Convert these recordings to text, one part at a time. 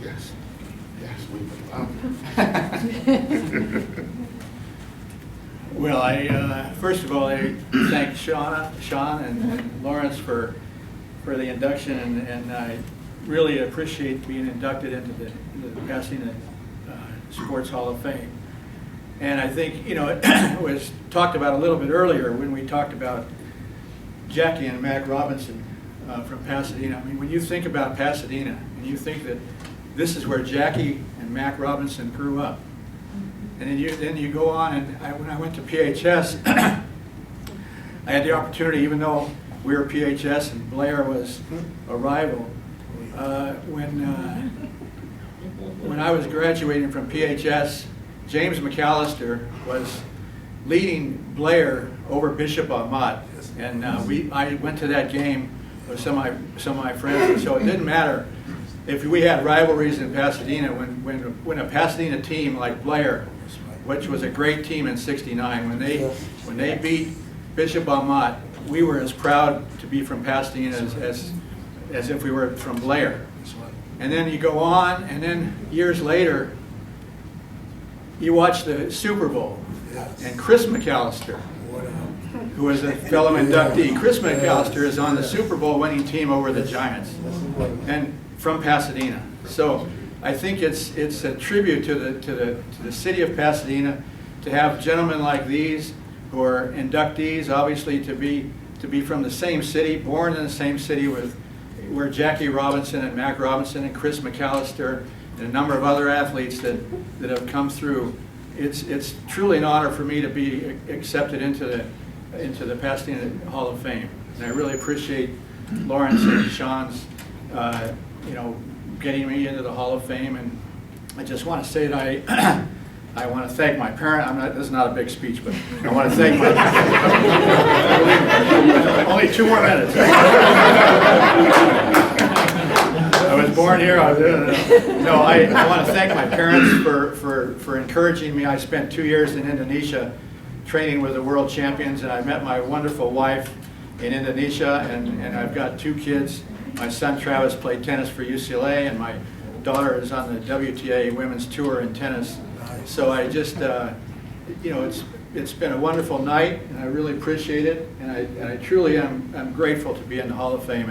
Yes. Yes, we Well, first of all, I thank Sean and Lawrence for the induction, and I really appreciate being inducted into the Pasadena Sports Hall of Fame. And I think, you know, it was talked about a little bit earlier when we talked about Jackie and Mac Robinson from Pasadena. I mean, when you think about Pasadena, and you think that this is where Jackie and Mac Robinson grew up, and then you go on, and when I went to PHS, I had the opportunity, even though we were PHS and Blair was a rival, when I was graduating from PHS, James McAllister was leading Blair over Bishop Ahmad, and I went to that game with some of my friends, and so it didn't matter if we had rivalries in Pasadena. When a Pasadena team like Blair, which was a great team in '69, when they beat Bishop Ahmad, we were as proud to be from Pasadena as if we were from Blair. And then you go on, and then years later, you watch the Super Bowl, and Chris McAllister, who was a fellow inductee, Chris McAllister is on the Super Bowl winning team over the Giants, and from Pasadena. So I think it's a tribute to the city of Pasadena to have gentlemen like these who are inductees, obviously to be from the same city, born in the same city where Jackie Robinson and Mac Robinson and Chris McAllister and a number of other athletes that have come through. It's truly an honor for me to be accepted into the Pasadena Hall of Fame, and I really appreciate Lawrence and Sean's getting me into the Hall of Fame. And I just want to say that I want to thank my parents. This is not a big speech, but I want to thank my only 2 more minutes. I was born here. I want to thank my parents for encouraging me. I spent 2 years in Indonesia training with the world champions, and I met my wonderful wife in Indonesia, and I've got 2 kids. My son Travis played tennis for UCLA, and my daughter is on the WTA Women's Tour in tennis. So I just, it's been a wonderful night, and I really appreciate it, and I truly am grateful to be in the Hall of Fame,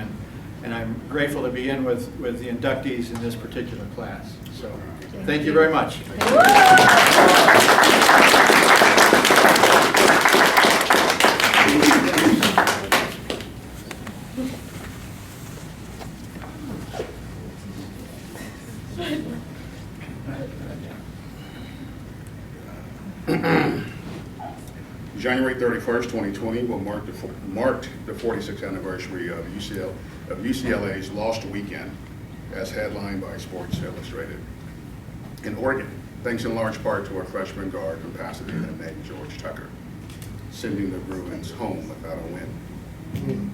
and I'm grateful to be in with the inductees in this particular class. So thank you very much. January 31st, 2020 will mark the 46th anniversary of UCLA's Lost Weekend, as headlined by Sports Illustrated. In Oregon, thanks in large part to our freshman guard from Pasadena named George Tucker, sending the Bruins home without a win.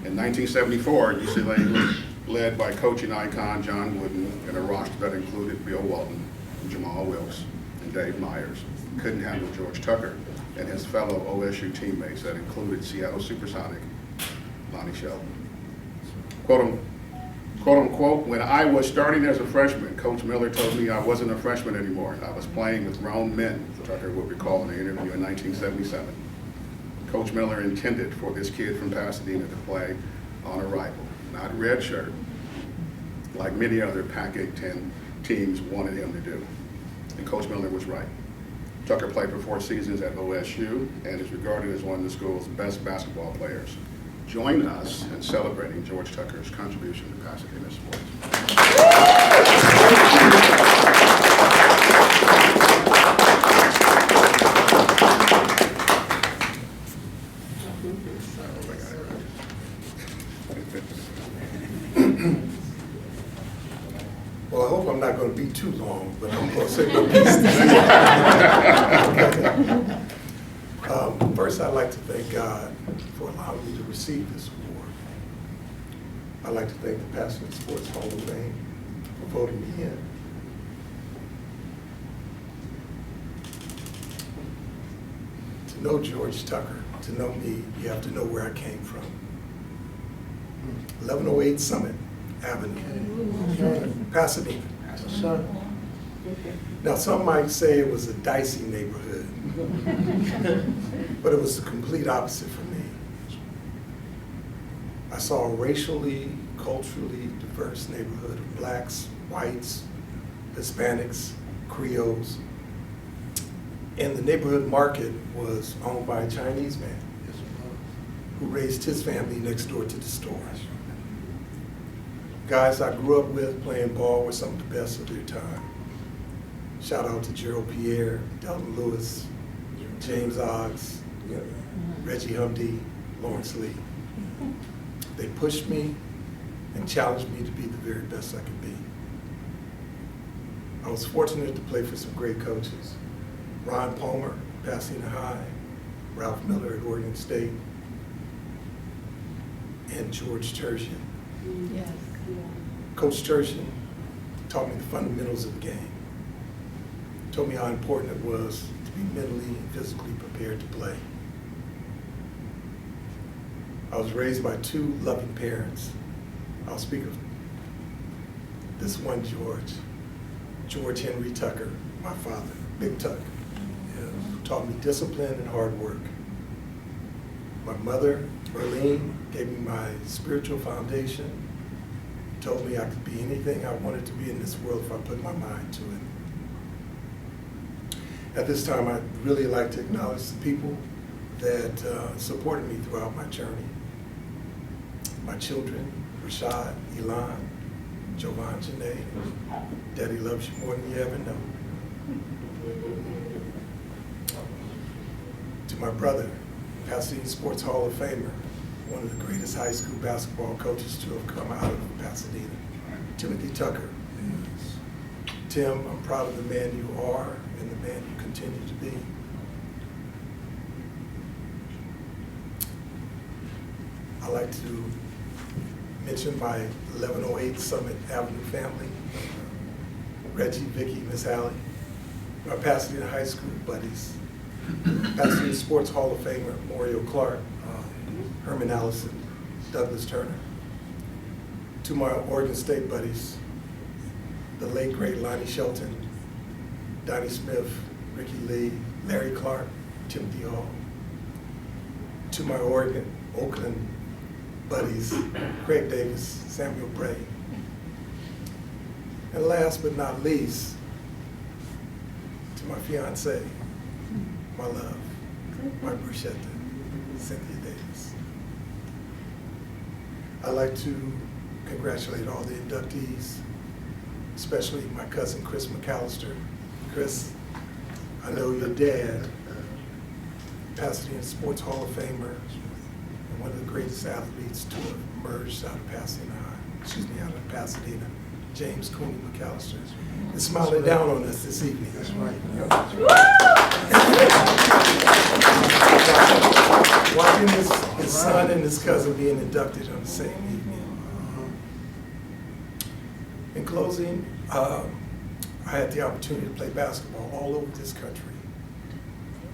In 1974, UCLA was led by coaching icon John Wooden and a roster that included Bill Walton, Jamal Wilkes, and Dave Myers. Couldn't handle George Tucker and his fellow OSU teammates that included Seattle Supersonic Lonnie Shelton. Quote unquote, when I was starting as a freshman, Coach Miller told me I wasn't a freshman anymore. I was playing with grown men, Tucker would recall in an interview in 1977. Coach Miller intended for this kid from Pasadena to play on arrival, not redshirt, like many other Pac-8-10 teams wanted him to do. And Coach Miller was right. Tucker played for 4 seasons at OSU and is regarded as one of the school's best basketball players. Join us in celebrating George Tucker's contribution to Pasadena sports. Well, I hope I'm not going to be too long, but I'm going to say my piece. First, I'd like to thank God for allowing me to receive this award. I'd like to thank the Pasadena Sports Hall of Fame for voting me in. To know George Tucker, to know me, you have to know where I came from. 1108 Summit Avenue, Pasadena. sir. Now, some might say it was a dicey neighborhood, but it was the complete opposite for me. I saw a racially, culturally diverse neighborhood of blacks, whites, Hispanics, Creoles, and the neighborhood market was owned by a Chinese man who raised his family next door to the store. Guys I grew up with playing ball were some of the best of their time. Shout out to Gerald Pierre, Delton Lewis, James Oggs, Reggie Humdy, Lawrence Lee. They pushed me and challenged me to be the very best I could be. I was fortunate to play for some great coaches. Ron Palmer, Pasadena High, Ralph Miller at Oregon State, and George Tertian. Yes. Coach Tertian taught me the fundamentals of the game. Told me how important it was to be mentally and physically prepared to play. I was raised by two loving parents. I'll speak of this one George Henry Tucker, my father, Big Tuck, taught me discipline and hard work. My mother, Merlene, gave me my spiritual foundation, told me I could be anything I wanted to be in this world if I put my mind to it. At this time, I'd really like to acknowledge the people that supported me throughout my journey. My children, Rashad, Elon, Jovan, Janae. Daddy loves you more than you ever know. To my brother, Pasadena Sports Hall of Famer, one of the greatest high school basketball coaches to have come out of Pasadena, Timothy Tucker. Tim, I'm proud of the man you are and the man you continue to be. I'd like to mention my 1108 Summit Avenue family, Reggie, Vicky, Miss Hallie, my Pasadena High School buddies, Pasadena Sports Hall of Famer, Mario Clark, Herman Allison, Douglas Turner. To my Oregon State buddies, the late great Lonnie Shelton, Donnie Smith, Ricky Lee, Larry Clark, Timothy Hall. To my Oakland buddies, Craig Davis, Samuel Bray. And last but not least, to my fiance, my love, my bruschetta, Cynthia Davis. I'd like to congratulate all the inductees, especially my cousin Chris McAllister. Chris, I know your dad, Pasadena Sports Hall of Famer, and one of the greatest athletes to have emerged out of out of Pasadena, James Cooney McAllister, is smiling down on us this evening. That's right. Watching his son and his cousin being inducted on the same evening. In closing, I had the opportunity to play basketball all over this country,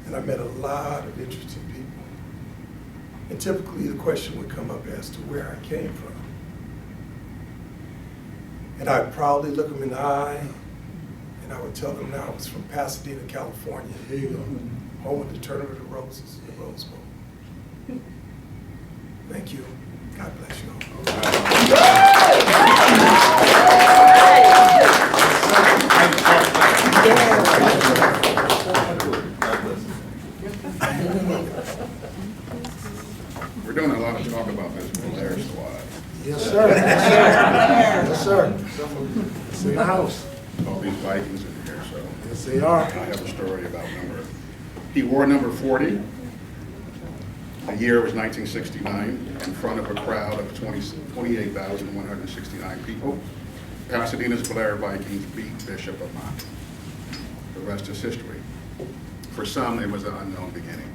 and I met a lot of interesting people. And typically the question would come up as to where I came from. And I'd proudly look them in the eye, and I would tell them now I was from Pasadena, California. Here you go. Home of the Tournament of Roses, the Rose Bowl. Thank you. God bless you all. We're doing a lot of talk about this Blair squad. Yes, sir. Yes, sir. Yes, sir. It's in the house. All these Vikings in here, so. Yes, they are. I have a story about he wore number 40. The year was 1969, in front of a crowd of 28,169 people. Pasadena's Blair Vikings beat Bishop of Mont. The rest is history. For some, it was an unknown beginning.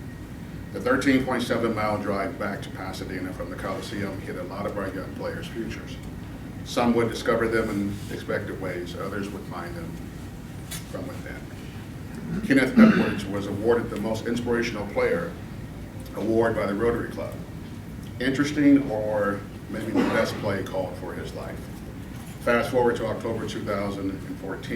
The 13.7-mile drive back to Pasadena from the Coliseum hit a lot of our young players' futures. Some would discover them in expected ways, others would find them from within. Kenneth Edwards was awarded the Most Inspirational Player award by the Rotary Club. Interesting, or maybe the best play called for his life. Fast forward to October 2014.